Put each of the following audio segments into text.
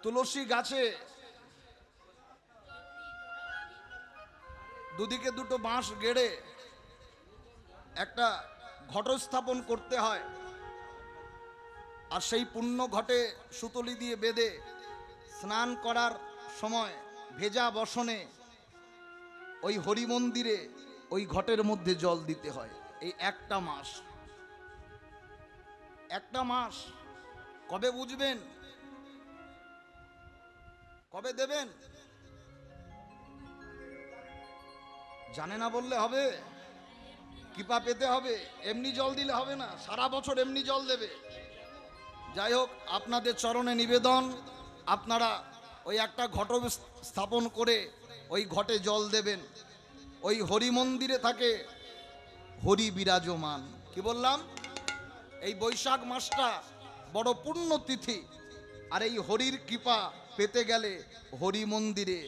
তুলসী গাছে দুদিকে দুটো বাঁশ গেড়ে একটা ঘট স্থাপন করতে হয়, আর সেই পুণ্য ঘটে সুতলি দিয়ে বেঁধে স্নান করার সময় ভেজা বসনে ওই হরি মন্দিরে ওই ঘটের মধ্যে জল দিতে হয়। এই একটা মাস কবে বুঝবেন, কবে দেবেন জানে না বললে হবে, কৃপা পেতে হবে। এমনি জল দিলে হবে না, সারা বছর এমনি জল দেবে। যাই হোক, আপনাদের চরণে নিবেদন, আপনারা ওই একটা ঘট স্থাপন করে ওই ঘটে জল দেবেন। ওই হরি মন্দিরে থাকে হরি বিরাজমান। কি বললাম? এই বৈশাখ মাসটা বড় পূর্ণ তিথি, আর এই হরির কৃপা পেতে গেলে হরি মন্দিরে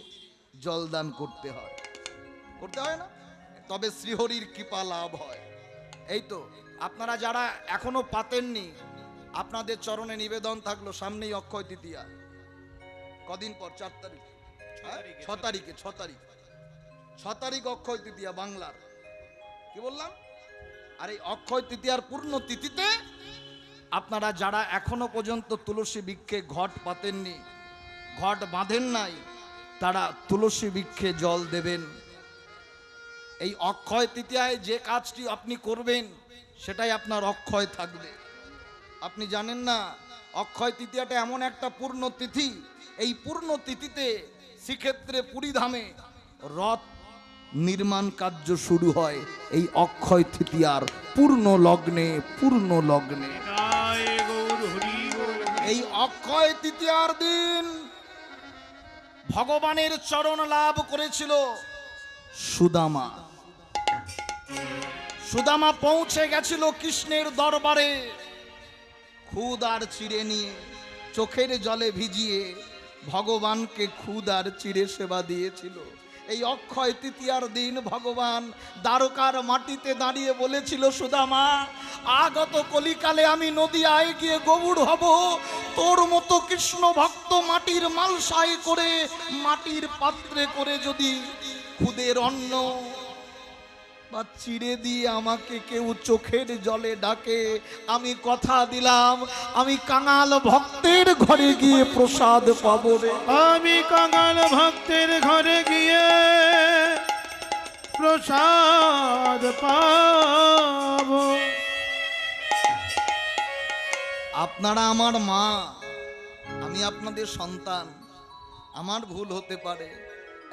জলদান করতে হয়, করতে হয় না? তবে শ্রীহরির কৃপা লাভ হয়। এই তো আপনারা যারা এখনো পাতেননি, আপনাদের চরণে নিবেদন থাকলো, সামনেই অক্ষয় তৃতীয়া। কদিন পর? 4 তারিখ, 6 তারিখে, 6 তারিখ অক্ষয় তৃতীয়া বাংলার। কি বললাম? আর এই অক্ষয় তৃতীয়ার পূর্ণ তিথিতে আপনারা যারা এখনো পর্যন্ত তুলসী বৃক্ষে ঘট পাতেননি, ঘট বাঁধেন নাই, তারা তুলসী বৃক্ষে জল দেবেন। এই অক্ষয় তৃতীয়ায় যে কাজটি আপনি করবেন সেটাই আপনার অক্ষয় থাকবে। আপনি জানেন না, অক্ষয় তৃতীয়াটা এমন একটা পূর্ণ তিথি, এই পূর্ণ তিথিতে শ্রীক্ষেত্রে পুরীধামে রথ নির্মাণ কার্য শুরু হয় এই অক্ষয় তৃতীয়ার পূর্ণ লগ্নে। এই অক্ষয় তৃতীয়ার দিন ভগবানের চরণ লাভ করেছিল সুদামা। সুদামা পৌঁছে গেছিল কৃষ্ণের দরবারে, খুদ আর চিড়ে নিয়ে চোখের জলে ভিজিয়ে ভগবানকে খুদ আর চিড়ে সেবা দিয়েছিল। এই অক্ষয় তৃতীয়ার দিন ভগবান দ্বারকার মাটিতে দাঁড়িয়ে বলেছিল, সুদামা, আগত কলিকালে আমি নদিয়ায় গিয়ে গৌড় হব, তোর মতো কৃষ্ণ ভক্ত মাটির মালসাই করে, মাটির পাত্রে করে যদি খুদের অন্ন বা চিড়ে দিয়ে আমাকে কেউ চোখের জলে ডাকে, আমি কথা দিলাম আমি কাঙাল ভক্তের ঘরে গিয়ে প্রসাদ পাবো রে। আমি কাঙাল ভক্তের ঘরে গিয়ে প্রসাদ পাবো। আপনারা আমার মা, আমি আপনাদের সন্তান, আমার ভুল হতে পারে।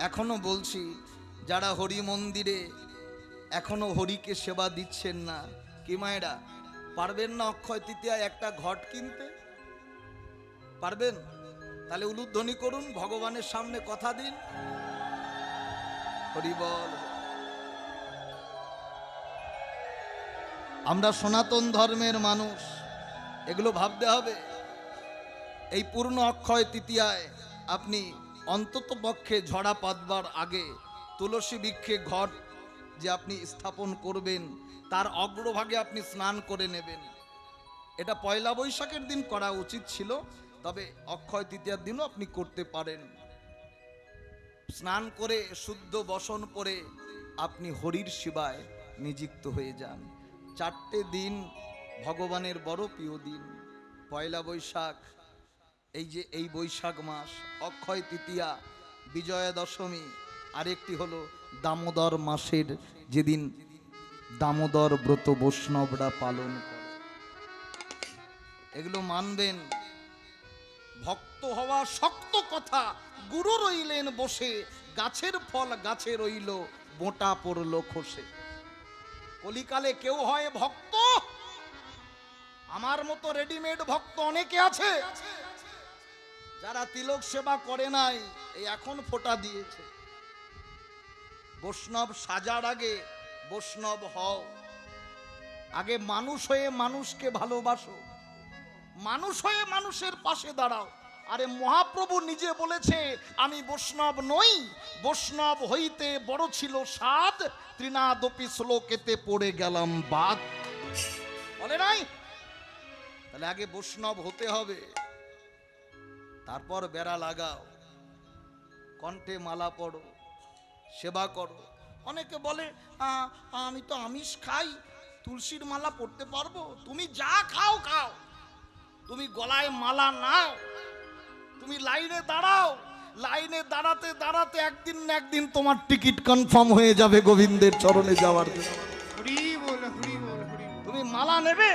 এখনো বলছি, যারা হরি মন্দিরে এখনো হরিকে সেবা দিচ্ছেন না, কি মায়েরা পারবেন না অক্ষয় তৃতীয়ায় একটা ঘট কিনতে? পারবেন? তাহলে উলুধ্বনি করুন, ভগবানের সামনে কথা দিন, হরি বল। আমরা সনাতন ধর্মের মানুষ, এগুলো ভাবতে হবে। এই পূর্ণ অক্ষয় তৃতীয়ায় আপনি অন্তত পক্ষে ঝড়া পাতবার আগে তুলসী বৃক্ষে ঘট যে আপনি স্থাপন করবেন তার অগ্রভাগে আপনি স্নান করে নেবেন। এটা পয়লা বৈশাখের দিন করা উচিত ছিল, তবে অক্ষয় তৃতীয়ার দিনও আপনি করতে পারেন। স্নান করে শুদ্ধ বসন পরে আপনি হরির সেবায় নিযুক্ত হয়ে যান। 4টে দিন ভগবানের বড় প্রিয় দিন, পয়লা বৈশাখ, এই যে এই বৈশাখ মাস, অক্ষয় তৃতীয়া, বিজয়া দশমী, আরেকটি হলো দামোদর মাসের যেদিন দামোদর ব্রত বৈষ্ণবরা পালন করে। এগুলো মানবেন। ভক্ত হওয়া শক্ত কথা, গুরু রইলেন বসে, গাছের ফল গাছে রইল, বোঁটা পড়ল খসে। কলিকালে কেউ হয় ভক্ত, আমার মতো রেডিমেড ভক্ত অনেকে আছে, যারা তিলক সেবা করে নাই, এই এখন ফোঁটা দিয়েছে। বৈষ্ণব সাজার আগে বৈষ্ণব হও, আগে মানুষ হয়ে মানুষকে ভালোবাসো, মানুষ হয়ে মানুষের পাশে দাঁড়াও। আরে মহাপ্রভু নিজে বলেছে, আমি বৈষ্ণব নই, বৈষ্ণব হইতে বড় ছিল সাদ, তৃণাদপি শ্লোকেতে পড়ে গেলাম বাদ, বলে নাই? তাহলে আগে বৈষ্ণব হতে হবে। তারপর বেড়া লাগাও, কণ্ঠে মালা পড়ো, সেবা করো। অনেকে বলে আমি তো আমিষ খাই, তুলসীর মালা পড়তে পারবো? তুমি যা খাও খাও, তুমি গলায় মালা নাও, তুমি লাইনে দাঁড়াও, লাইনে দাঁড়াতে দাঁড়াতে একদিন না একদিন তোমার টিকিট কনফার্ম হয়ে যাবে গোবিন্দের চরণে যাওয়ার জন্য। হরি বল, হরি বল, হরি বল। তুমি মালা নেবে,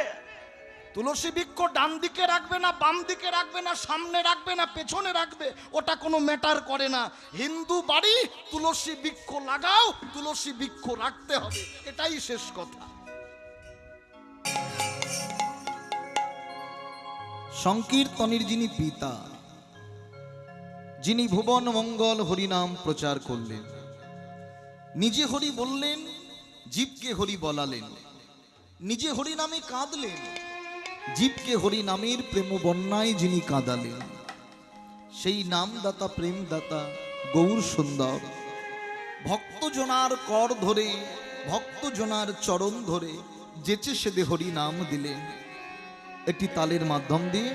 তুলসী বৃক্ষ ডান দিকে রাখবে না বাম দিকে রাখবে না সামনে রাখবে না পেছনে রাখবে, ওটা কোনো ম্যাটার করে না। হিন্দু বাড়ি, তুলসী বৃক্ষ লাগাও, তুলসী বৃক্ষ রাখতে হবে, এটাই শেষ কথা। সংকীর্তনের যিনি পিতা, যিনি ভুবন মঙ্গল হরিনাম প্রচার করলেন, নিজে হরি বললেন, জীবকে হরি বলালেন, নিজে হরি নামে কাঁদলেন, জীবকে হরি নামের প্রেম বন্যায় যিনি কাঁদালেন, সেই নামদাতা প্রেমদাতা গৌর সুন্দর ভক্তজনার কর ধরে, ভক্তজনার চরণ ধরে যেচে সেদে হরি নাম দিলেন। একটি তালের মাধ্যম দিয়ে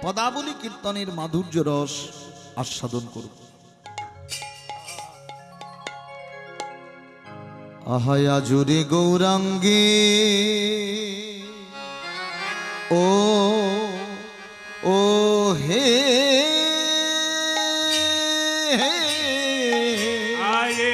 পদাবলী কীর্তনের মাধুর্য রস আস্বাদন করব। আহায়া জুরে গৌরাঙ্গে ও ও হে আয়ে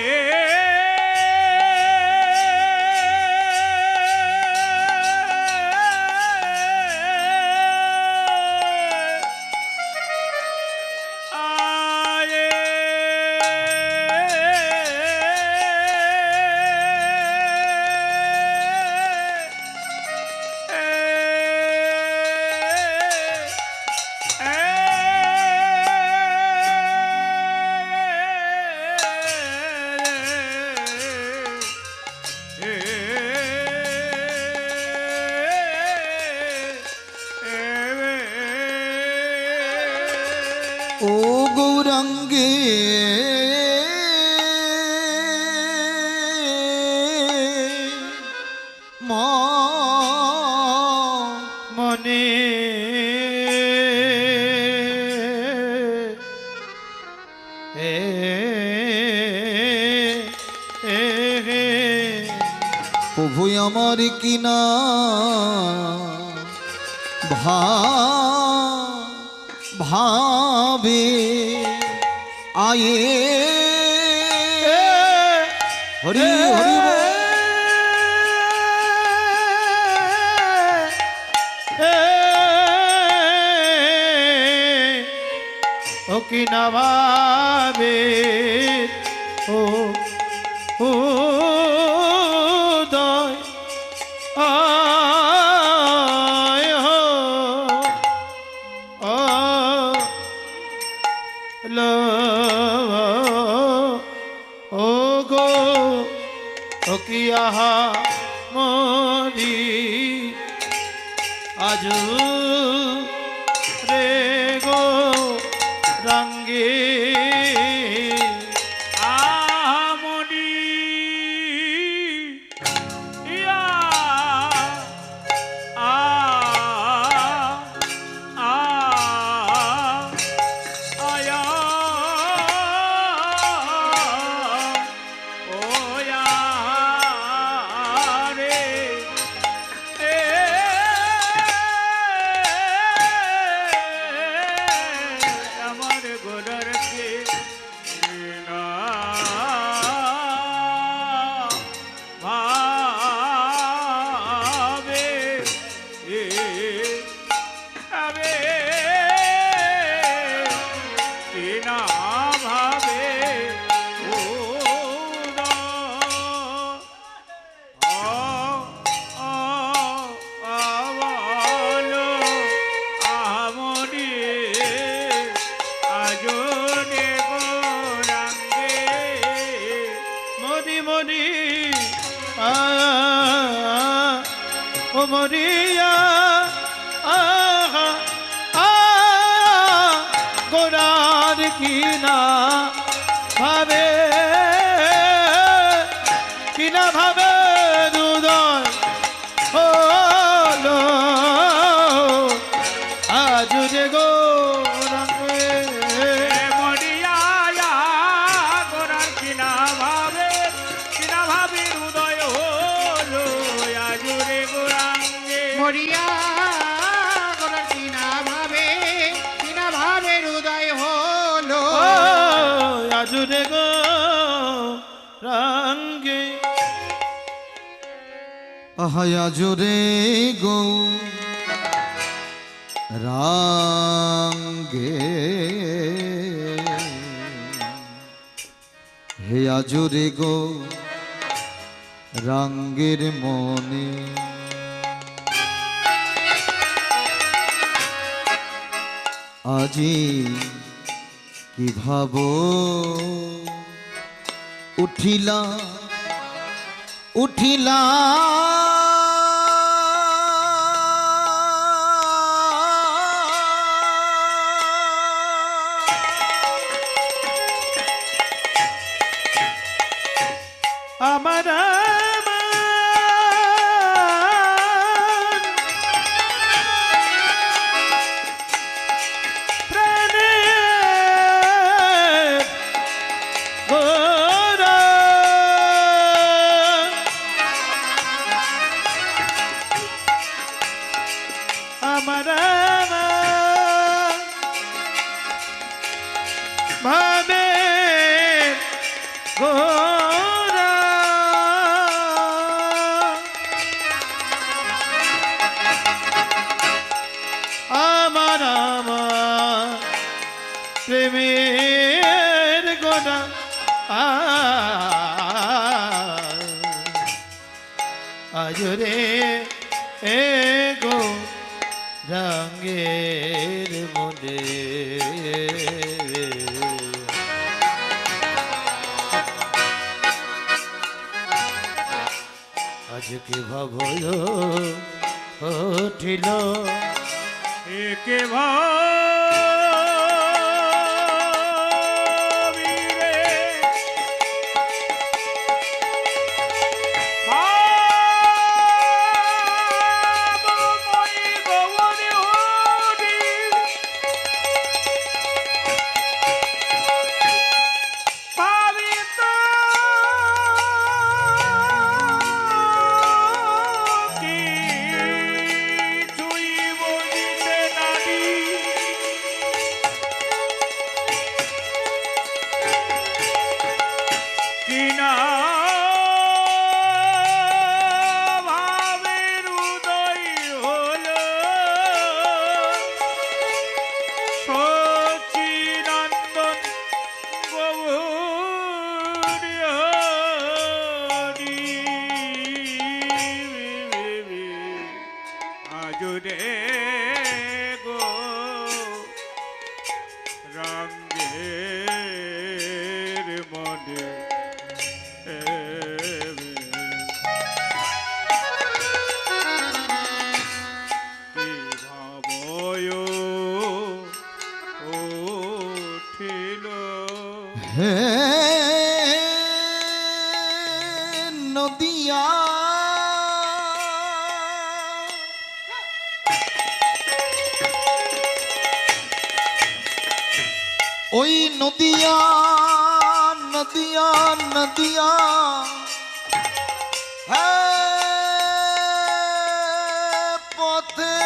ও গৌরাঙ্গে মনে প্রভু আমার কিনা ভাবে আয়ে হরি হরি ও কি না ভাবে ও ও দয় আয় হো ও লো ও গো ও কি আহা মরি আজ রে গো রঙ্গে আমনি ইয়া আ আ আয়া ওয়া রে আমার গোলার কে না ভাবে আবে কে না ভাবে ও না আবালো আমনি আজনে গোরাঙ্গে মরি মরি ও মরিয়া গোরার কিনা ভাবে কিনা ভাবে দুদয় হলো আজ যে গোরাঙ্গে আহায়া জোরে গো রাঙ্গে হে আজরে গো রাঙ্গের মনে আজি কি ভাবো উঠিলা উঠিলা আমার ভাবে গোরা আমার আমার প্রেমের গোনা আজ রে এ গো রঙের মনে আজকে ভাবল উঠিল একে ভাবিলে ভাবময়ী গৌরী হরি পাবিত কিছুই বলিতে নারী কিনা ভাবের উদয় হলো সচিনন্দন গৌরী হরি আজ রে গো রঙের মনে কি ভাবয় উঠিল হে নদিয়া ওই নদিয়া নদিয়া নদিয়া হ্যাঁ পথে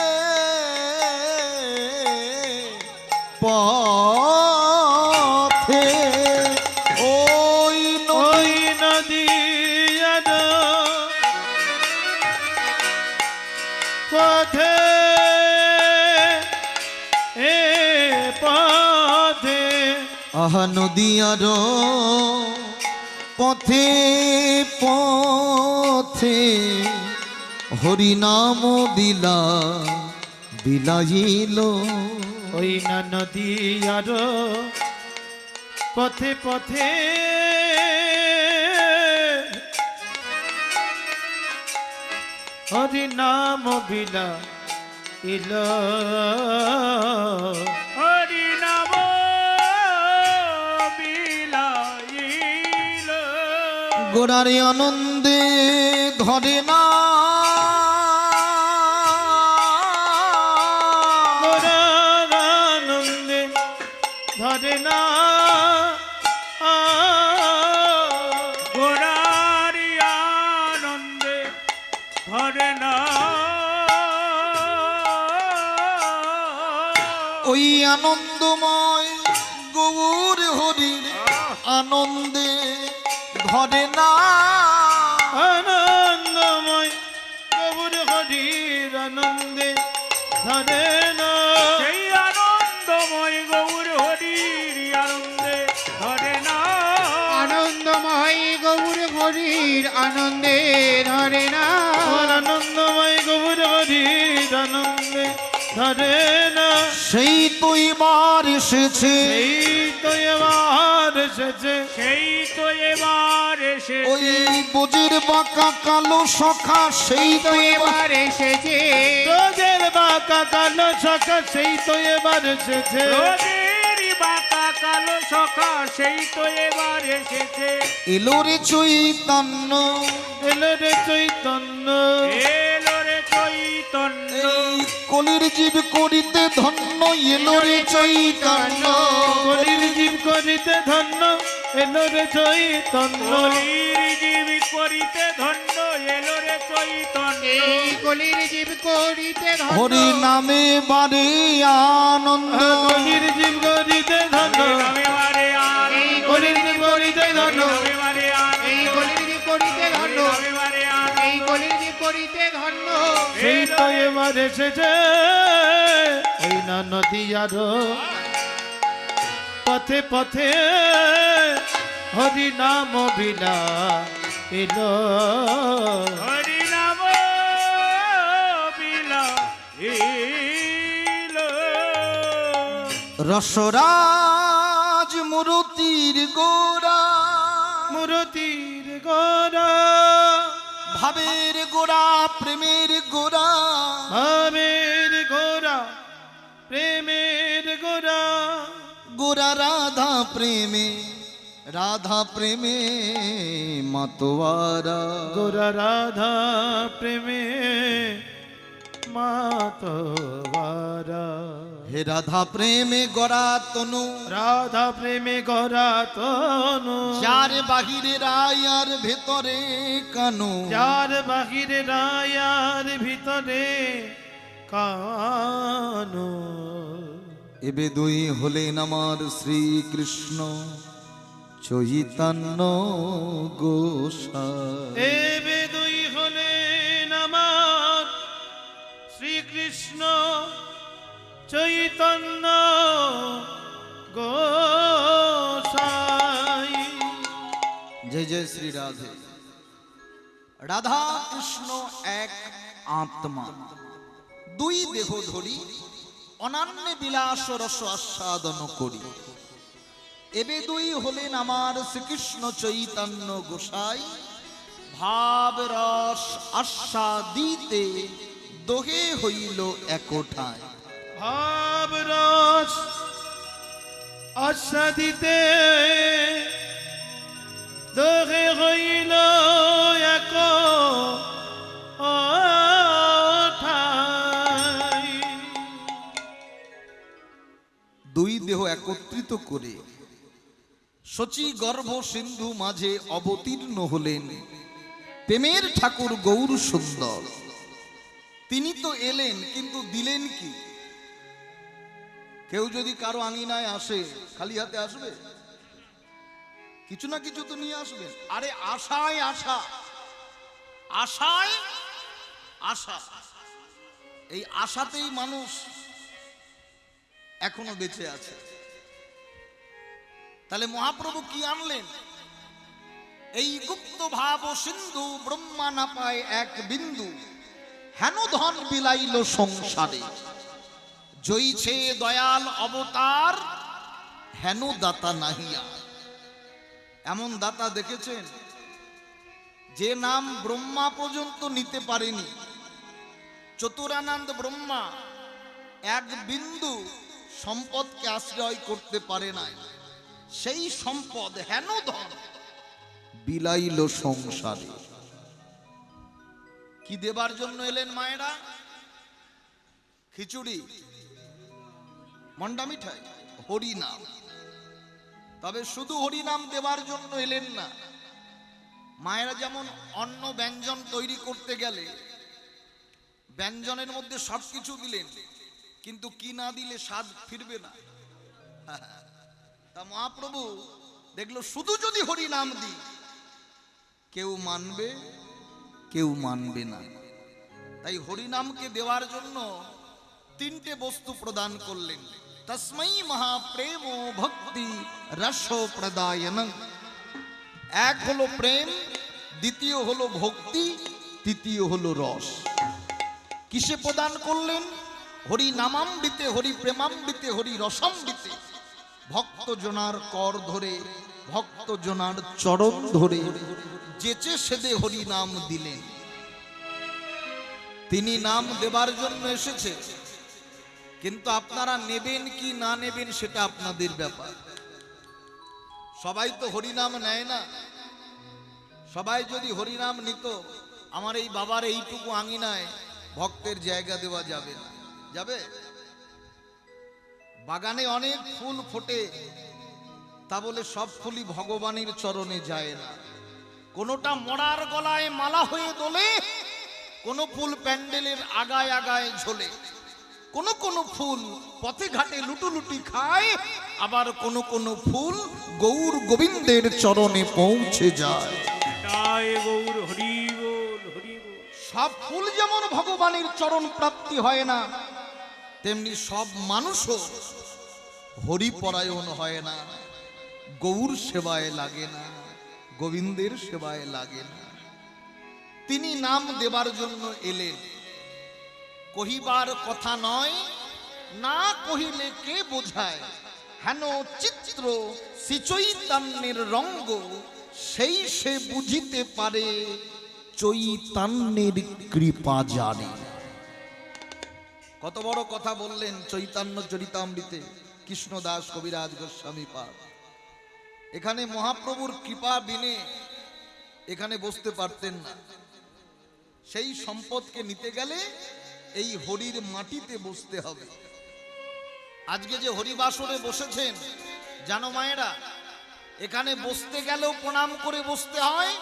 পথে ওই ওই নদীর পথে এ পথে আহা নদিয়ার পথে পথে হরিনাম দিলা বিলাইল ওই না নদীর পথে পথে হরি নাম বিলা ইল হরি নাম বিলাইল গোড়ারে আনন্দে ধরে না গোরার আনন্দে ধরে না গোরার আনন্দে ধরে না ওই আনন্দময় গৌর হরির আনন্দে ধরে না আনন্দময় হরির আনন্দে ধরে না। সেই আনন্দময় গৌর হরির আনন্দে ধরে না। আনন্দময় গৌর হরির আনন্দে ধরে না। ওর আনন্দময় গৌর হরির আনন্দে ধরে না। সেই তো এবার এসেছে, সেই তো এবার এসেছে, সেই তো এবার ওই এসেছে। বুঝির বাঁকা কালো সখা, সেই তো এবার এবার এসেছে। তোদের বাঁকা কালো সখা সেই তো এবার এসেছে। রোদের বাঁকা কালো সখা সেই তো এবার এসেছে। এলো রে চৈতন্য, এলো রে চৈতন্য, এলো রে চৈতন্য। এই কলির জীব করিতে ধন্য, এলো রে চৈতন্য। কলির জীব করিতে ধন্য, এলো রে চৈতন্য। কলির জীব করিতে ধন্য, এলো রে চৈতন্য। এই কলির জীব করিতে ধন্য। হরি নামে বারে আনন্দ, কলির জীব করিতে ধন্য, নামে বারে আনন্দ। এই কলির জীব করিতে ধন্য, নামে বারে আনন্দ। এই কলির জীব করিতে ধন্য। নামে বারে আনন্দ। এই কলির জীব করিতে ধন্য। সেই তো এবার এসেছে। ওই না নদীয়ার পথে পথে হরি নাম বিনা এলো। হরি নাম বিলা ইলো। রসরাজ মূরতির গোরা, মূরতির গোরা, ভাবের গোরা, প্রেমের গোরা। ভাবের গোরা, প্রেমের গোরা, গোরা রাধা প্রেমে, রাধা প্রেমে মাতোয়ারা। গোরা রাধা প্রেমে মাতোয়ারা। হে রাধা প্রেমে গড়া তনু, রাধা প্রেমে গোরা তনু, যার বাহিরে রায় আর ভেতরে কানু। যার বাহিরে রায়ার ভিতরে কানু। এবে দুই হলেন আমার শ্রীকৃষ্ণ চৈতন্য গোসাই। এবে দুই হলেন আমার শ্রীকৃষ্ণ চৈতন্য গোসাই। জয় জয় শ্রী রাধে। রাধা কৃষ্ণ এক আত্মা, দুই দেহ ধরি অনান্য বিলাস রস আস্বাদন করি। এবে দুই হলেন আমার শ্রীকৃষ্ণ চৈতন্য গোসাই। ভাব রস আস্বাদিতে দোহে হইল একঠায়। ভাব রস আস্বাদিতে দোহে হইল এক ঠাই। দুই দেহ একত্রিত করে শচী গর্ভ সিন্ধু মাঝে অবতীর্ণ হলেন প্রেমের ঠাকুর গৌর সুন্দর। তিনি তো এলেন, কিন্তু দিলেন কি? কেউ যদি কারো আঙিনায় আসে খালি হাতে আসবে? কিছু না কিছু তো নিয়ে আসবেন। আরে আশায় আশা, আশায় আশা, এই আশাতেই মানুষ এখনো বেঁচে আছে। তাহলে মহাপ্রভু কি আনলেন? এই গুপ্ত ভাব সিন্ধু ব্রহ্মা না পায় এক বিন্দু, হেন ধন বিলাইল সংসারে। জয়ছে দয়াল অবতার, হেন দাতা নাহিয়া। এমন দাতা দেখেছেন যে নাম ব্রহ্মা পর্যন্ত নিতে পারেনি। চতুরানন্দ ব্রহ্মা এক বিন্দু সম্পদকে আশ্রয় করতে পারে নাই। সেই সম্পদ হেন ধন বিলাইল সংসারে। কি দেবার জন্য এলেন মায়েরা? খিচুড়ি, মন্ডা মিঠাই, হরিনাম। তবে শুধু হরিনাম দেবার জন্য এলেন না। মায়েরা যেমন অন্ন ব্যঞ্জন তৈরি করতে গেলে ব্যঞ্জনের মধ্যে সবকিছু দিলেন, কিন্তু কি না দিলে স্বাদ ফিরবে না। তা মহাপ্রভু দেখলো শুধু যদি হরি নাম দিই, কেউ মানবে কেউ মানবে না। তাই হরিনামকে দেওয়ার জন্য তিনটে বস্তু প্রদান করলেন। তস্মৈ মহাপ্রেম ভক্তি রস প্রদায়ন। এক হলো প্রেম, দ্বিতীয় হলো ভক্তি, তৃতীয় হলো রস। কিসে প্রদান করলেন? হরি নামামৃতে, হরি প্রেমামৃতে, হরি রসামৃতে। ভক্ত জনার কর ধরে, ভক্ত জনার চরণ ধরে যেচে সেদে হরি নাম দিলেন। তিনি নাম দেবার জন্য এসেছে, কিন্তু আপনারা নেবেন কি না নেবেন সেটা আপনাদের ব্যাপার। সবাই তো হরিনাম নেয় না। সবাই যদি হরিনাম নিত, আমার এই বাবার এইটুকু আঙিনায় ভক্তের জায়গা দেওয়া যাবে না। যাবে? বাগানে অনেক ফুল ফোটে, তা বলে সব ফুলই ভগবানের চরণে যায় না। কোনোটা মরার গলায় মালা হয়ে দোলে, কোনো ফুল প্যান্ডেলের আগায় আগায় ঝোলে, কোনো কোনো ফুল পথে ঘাটে লুটুলুটি খায়, আবার কোনো কোনো ফুল গৌর গোবিন্দের চরণে পৌঁছে যায়। জয় গৌর হরি বল, হরি বল। সব ফুল যেমন ভগবানের চরণ প্রাপ্তি হয় না, তেমনি সব মানুষও হরিপরায়ণ হয় না, গৌর সেবায় লাগে না, গোবিন্দের সেবায় লাগে না। তিনি নাম দেবার জন্য এলেন। কহিবার কথা নয়, না কহিলে কে বোঝায়, হেন চিত্র শ্রীচৈতন্যের রঙ্গ, সেই সে বুঝিতে পারে চৈতন্যের কৃপা জানে। কত বড় কথা বললেন চৈতন্য চরিতামৃতে কৃষ্ণদাস কবিরাজ গোস্বামী পাদ। এখানে মহাপ্রভুর কৃপা বিনে এখানে বসতে পারতেন না। সেই সম্পদকে নিতে গেলে এই হরির মাটিতে বসতে হবে। আজকে যে হরিবাসরে বসেছেন, জানো মায়েরা, এখানে বসতে গেলেও প্রণাম করে বসতে হয়,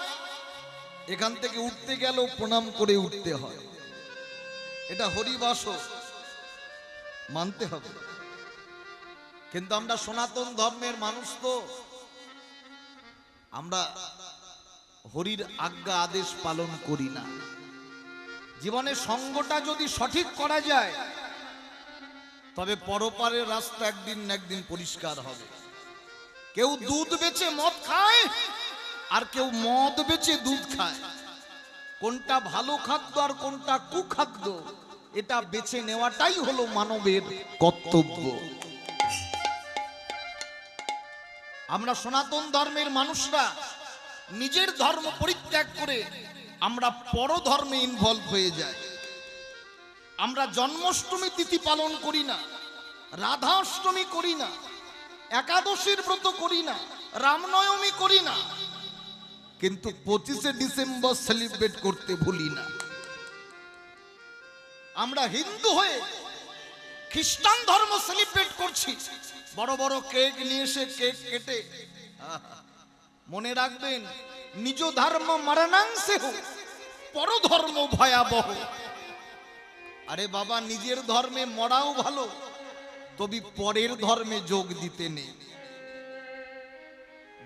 এখান থেকে উঠতে গেলেও প্রণাম করে উঠতে হয়। এটা হরিবাসর, মানতে হবে। কিন্তু আমরা সনাতন ধর্মের মানুষ, তো আমরা হরির আজ্ঞা আদেশ পালন করি না। জীবনে সঙ্গটা যদি সঠিক করা যায়, তবে পরপারের রাস্তা একদিন না একদিন পরিষ্কার হবে। কেউ দুধ বেচে মদ খায়, আর কেউ মদ বেচে দুধ খায়। কোনটা ভালো খাদ্য আর কোনটা কুখাদ্য, এটা বেছে নেওয়াটাই হলো মানবের কর্তব্য। আমরা সনাতন ধর্মের মানুষরা নিজের ধর্ম পরিত্যাগ করে আমরা পরধর্মে ইনভলভ হয়ে যাই। আমরা জন্মাষ্টমী তিথি পালন করি না, রাধা অষ্টমী করি না, একাদশীর ব্রত করি না, রামনবমী করি না, কিন্তু 25শে ডিসেম্বর সেলিব্রেট করতে ভুলি না। আমরা হিন্দু হয়ে খ্রিস্টান ধর্ম সেলিব্রেট করছি, বড় বড় কেক নিয়ে এসে কেক কেটে। মনে রাখবেন, নিজ ধর্ম মরণাংশে হোক, পরধর্ম ভয়াবহ। আরে বাবা, নিজের ধর্মে মরাও ভালো, তবে পরের ধর্মে যোগ দিতে নেই।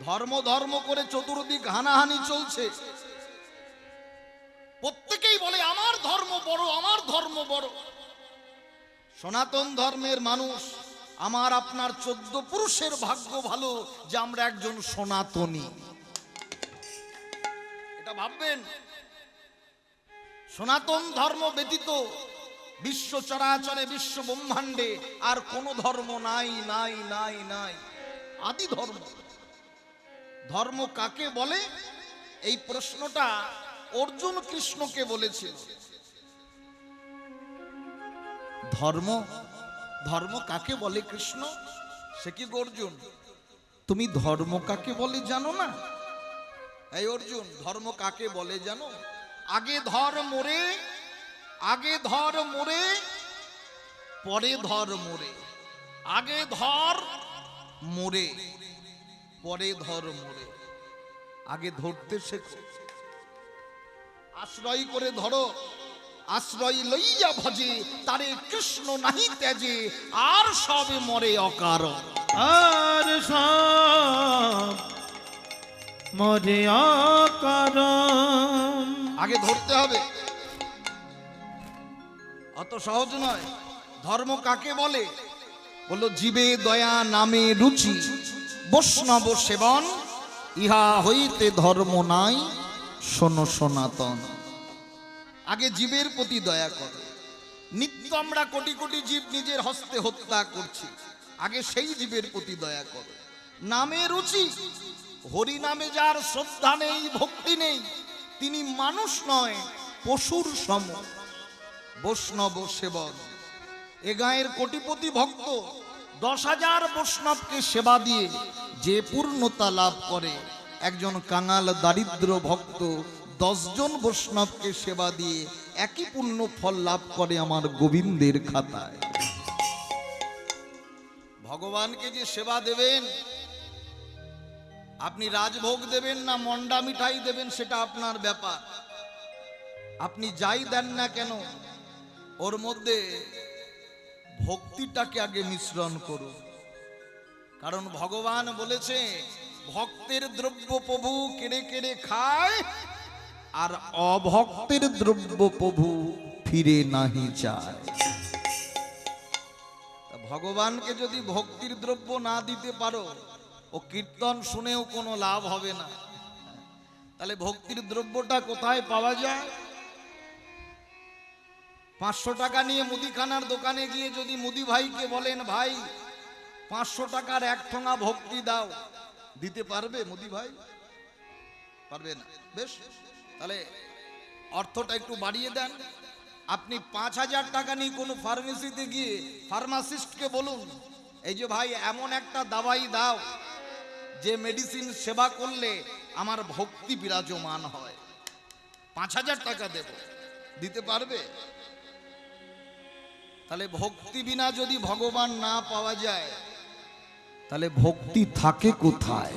ধর্ম ধর্ম করে চতুর্দিক হানাহানি চলছে। প্রত্যেকেই বলে আমার ধর্ম বড়, আমার ধর্ম বড়। সনাতন ধর্মের মানুষ, আমার আপনার 14 পুরুষের ভাগ্য ভালো যে আমরা একজন সনাতনী। এটা ভাববেন। সনাতন ধর্ম ব্যতীত বিশ্ব চরাচরে, বিশ্ব ব্রহ্মাণ্ডে আর কোন ধর্ম নাই, নাই, নাই, নাই। আদি ধর্ম। ধর্ম কাকে বলে? এই প্রশ্নটা অর্জুন কৃষ্ণকে বলেছিল। ধর্ম, ধর্ম কাকে বলে কৃষ্ণ? সে কি অর্জুন, তুমি ধর্ম কাকে বলে জানো না? এই অর্জুন, ধর্ম কাকে বলে জানো? আগে ধর মোরে, আগে ধর মোরে, পরে ধর মোরে। আগে ধর মোরে, পরে ধর মোরে। আগে ধরতে শেখো, আশ্রয় করে ধরো। আশ্রয় লইয়া ভজে, তারে কৃষ্ণ নাহি ত্যাজে, আর সবে মরে অকারণ। আর সব মরে অকারণ। আগে ধরতে হবে। অত সহজ নয়। ধর্ম কাকে বলে? বললো জীবে দয়া নামে রুচি, বৈষ্ণব সেবন, ইহা হইতে ধর্ম নাই, শোনো সনাতন। আগে জীবের প্রতি দয়া করো। নিত্য আমরা কোটি কোটি জীব নিজের হস্তে হত্যা করছি, আগে সেই জীবের প্রতি দয়া করো। নামে রুচি, হরি নামে যার শ্রদ্ধা নেই, ভক্তি নেই, তিনি মানুষ নয়, পশুর সম। বৈষ্ণব সেবন, এ গায়ের কোটিপতি ভক্ত 10,000 বৈষ্ণবকে সেবা দিয়ে যে পূর্ণতা লাভ করে, একজন কাঙাল দারিদ্র ভক্ত 10 জন বৈষ্ণবকে সেবা দিয়ে একই পূর্ণ ফল লাভ করে আমার গোবিন্দের খাতায়। ভগবানকে যে সেবা দেবেন, আপনি রাজভোগ দেবেন না মন্ডা মিঠাই দেবেন সেটা আপনার ব্যাপার। আপনি যাই দেন না কেন, ওর মধ্যে ভক্তিটাকে আগে মিশ্রণ করুন। কারণ ভগবান বলেছে, ভক্তের দ্রব্য প্রভু কেড়ে কেড়ে খায়, আর অভক্তের দ্রব্য প্রভু ফিরে নাহি চায়। ভগবানকে যদি ভক্তির দ্রব্য না দিতে পারো, ও কীর্তন শুনেও কোনো লাভ হবে না। তাহলে ভক্তির দ্রব্যটা কোথায় পাওয়া যায়? 500 টাকা নিয়ে মুদিখানার দোকানে গিয়ে যদি মুদি ভাইকে বলেন, ভাই 500 টাকার 1 ঠোঙা ভক্তি দাও, দিতে পারবে মুদি ভাই? পারবে না। বেশ, তাহলে অর্থটা একটু বাড়িয়ে দেন। আপনি 5,000 টাকা নিয়ে কোনো ফার্মেসিতে গিয়ে ফার্মাসিস্টকে বলুন, এই যে ভাই এমন একটা দাওয়াই দাও যে মেডিসিন সেবা করলে আমার ভক্তি বিরাজমান হয়, 5,000 টাকা দেব, দিতে পারবে? তাহলে ভক্তি বিনা যদি ভগবান না পাওয়া যায়, তাহলে ভক্তি থাকে কোথায়?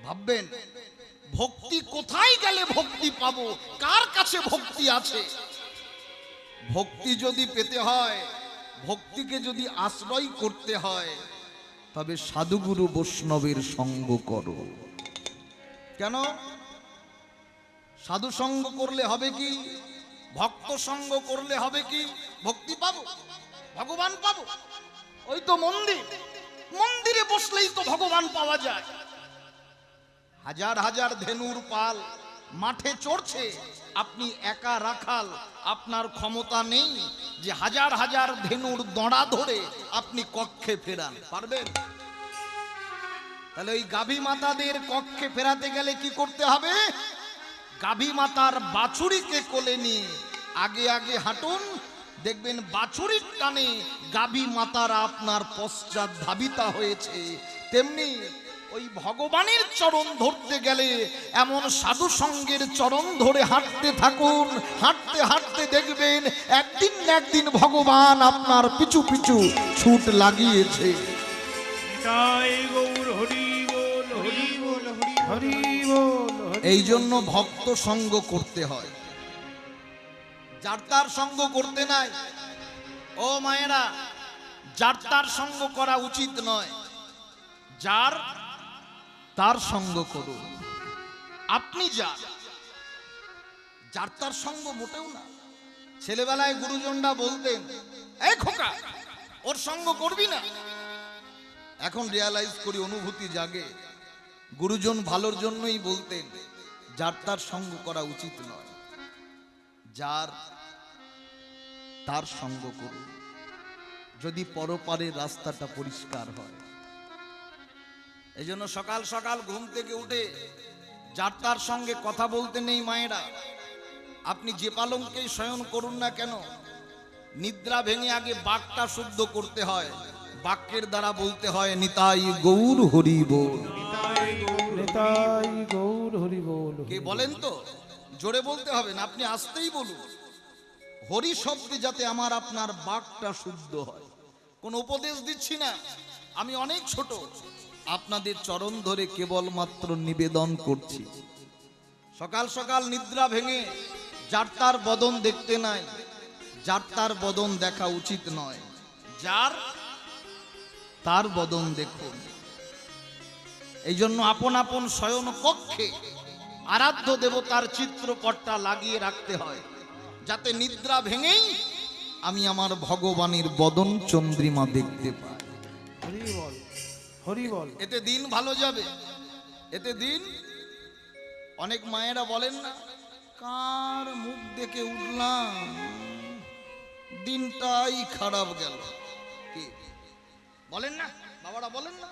ভাববেন, ভক্তি কোথায় গেলে ভক্তি পাবো? কার কাছে ভক্তি আছে? ভক্তি যদি পেতে হয়, ভক্তিকে যদি আশ্রয় করতে হয়, তবে সাধুগুরু বৈষ্ণবের সঙ্গ করো। কেন? সাধু সঙ্গ করলে হবে কি? ভক্ত সঙ্গ করলে হবে কি? ভক্তি পাবো, ভগবান পাবো। ওই তো মন্দির, মন্দিরে বসলেই তো ভগবান পাওয়া যায়। হাজার হাজার ধেনুর পাল মাঠে চড়ছে, আপনি একা রাখাল, আপনার ক্ষমতা নেই যে হাজার হাজার ধেনুর দড়া ধরে আপনি কক্ষে ফেরান, পারবেন? তাহলে ওই গাভী মাতাদের কক্ষে ফেরাতে গেলে কি করতে হবে? গাভী মাতার বাছুরিকে কোলে নিয়ে আগে আগে হাঁটুন, দেখবেন বাছুরির টানে গাভী মাতারা আপনার পশ্চাৎ ধাবিতা হয়েছে। তেমনি ওই ভগবানের চরণ ধরতে গেলে এমন সাধু সঙ্গের চরণ ধরে হাঁটতে থাকুন, হাঁটতে হাঁটতে দেখবেন একদিন না একদিন ভগবান আপনার পিছু পিছু ছুট লাগিয়েছে। জয় গৌর হরি বল, হরি বল, হরি বল। এই জন্য ভক্ত সঙ্গ করতে হয়, যার তার সঙ্গ করতে নাই। ও মায়েরা, যার তার সঙ্গ করা উচিত নয়, যার তার সঙ্গ করুন। আপনি যার তার সঙ্গ মোটেও না। ছেলেবেলায় গুরুজনরা বলতেন, এই খোকা ওর সঙ্গ করবি না। এখন রিয়ালাইজ করি, অনুভূতি জাগে, গুরুজন ভালোর জন্যই বলতেন, যার তার সঙ্গ করা উচিত নয়, যার তার সঙ্গ করুন, যদি পরপারের রাস্তাটা পরিষ্কার হয়। এই জন্য সকাল সকাল ঘুম থেকে উঠে যার তার সঙ্গে কথা বলতে নেই মায়েরা। আপনি যে পালঙ্কেই শয়ন করুন না কেন, নিদ্রা ভেঙে আগে বাক্যটা শুদ্ধ করতে হয়। বাক্যের দ্বারা বলতে হয়, নিতাই গৌর হরি বল। নিতাই গৌর হরি বল। কে বলেন তো? জোরে বলতে হবে না, আপনি আস্তেই বলুন। হরি শব্দে যাতে আমার আপনার বাক্যটা শুদ্ধ হয়। কোন উপদেশ দিচ্ছি না, আমি অনেক ছোট, আপনাদের চরণ ধরে কেবলমাত্র নিবেদন করছি। সকাল সকাল নিদ্রা ভেঙে যার তার বদন দেখতে নাই, যার তার বদন দেখা উচিত নয়। যার তার বদন দেখুন। এই জন্য আপন আপন শয়ন কক্ষে আরাধ্য দেবতার চিত্রপটটা লাগিয়ে রাখতে হয়। যাতে নিদ্রা ভেঙেই আমি আমার ভগবানের বদন চন্দ্রিমা দেখতে পাই। হরি বল, হরি বল। এতে দিন ভালো যাবে, এতে দিন। অনেক মায়েরা বলেন না, কার মুখ দেখে উঠলাম, দিনটাই খারাপ গেল। কি বলেন না বাবারা, বলেন না?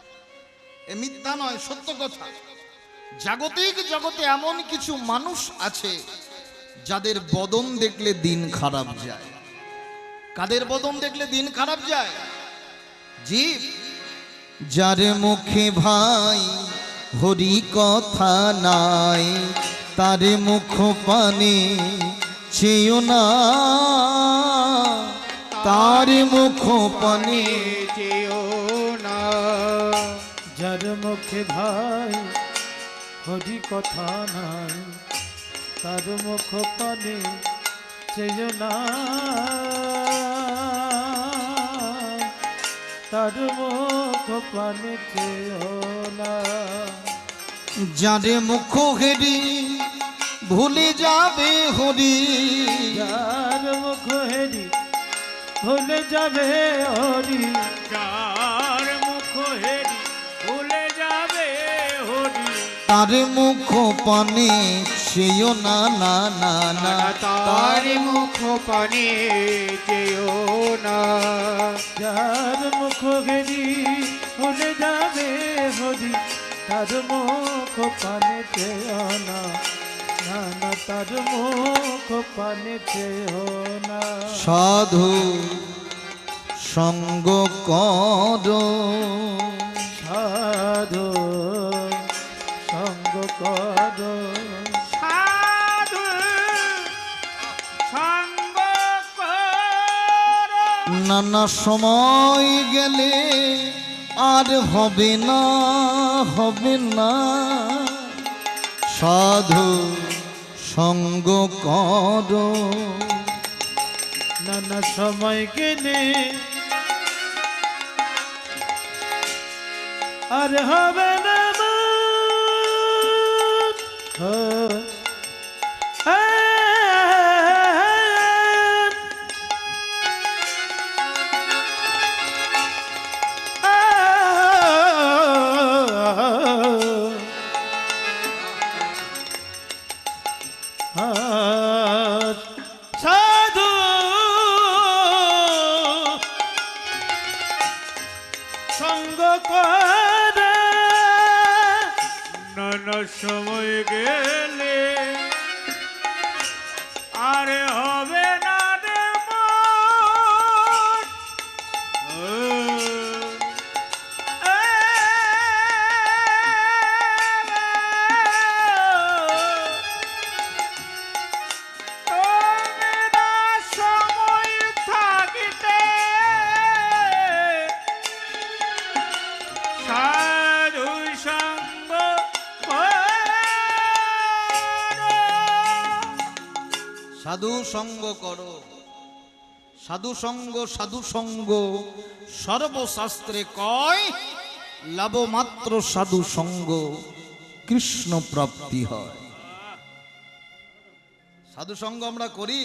এ মিথ্যা নয়, সত্য কথা। জাগতিক জগতে এমন কিছু মানুষ আছে যাদের বদন দেখলে দিন খারাপ যায়। কাদের বদন দেখলে দিন খারাপ যায়? জীব যার মুখে ভাই হরি কথা নাই, তার মুখ পানে চেয়েও না, তার মুখ পানে যেও না। যার মুখে ভাই হরি কথা নাই, তার মুখ পানে চেয়েও না, তার মুখ পানে চেয়েও না। যার মুখ হেরি ভুলে যাবে হরি, যার মুখ হেরি ভুলে যাবে হরি, যার মুখ হেরি ভুলে যাবে হরি, তার মুখ পানে চেয়েও না, না না না, তার মুখ পানে যেও না। যার মুখ হেরি ভুলে যাবে হরি, তার মুখ পানে চেয়েও না, না না, তার মুখ পানে চেয়েও না। সাধু সঙ্গ কর, সাধু সঙ্গ কর, সাধু সঙ্গ করো। নানা সময় গেলে আর হবে না, হবে না। সাধু সঙ্গ কর, নানা সময় গেলে আর হবে না মন। সাধু সঙ্গ করে নানা সময় গেলে আরে হবে না রে মন। তুমি না সময় থাকিতে সাধু সঙ্গ করো। সাধু সঙ্গ করো। সাধু সঙ্গ, সাধু সঙ্গ সর্বশাস্ত্রে কয়, লাভ মাত্র সাধু সঙ্গ কৃষ্ণ প্রাপ্তি হয়। সাধু সঙ্গ আমরা করি,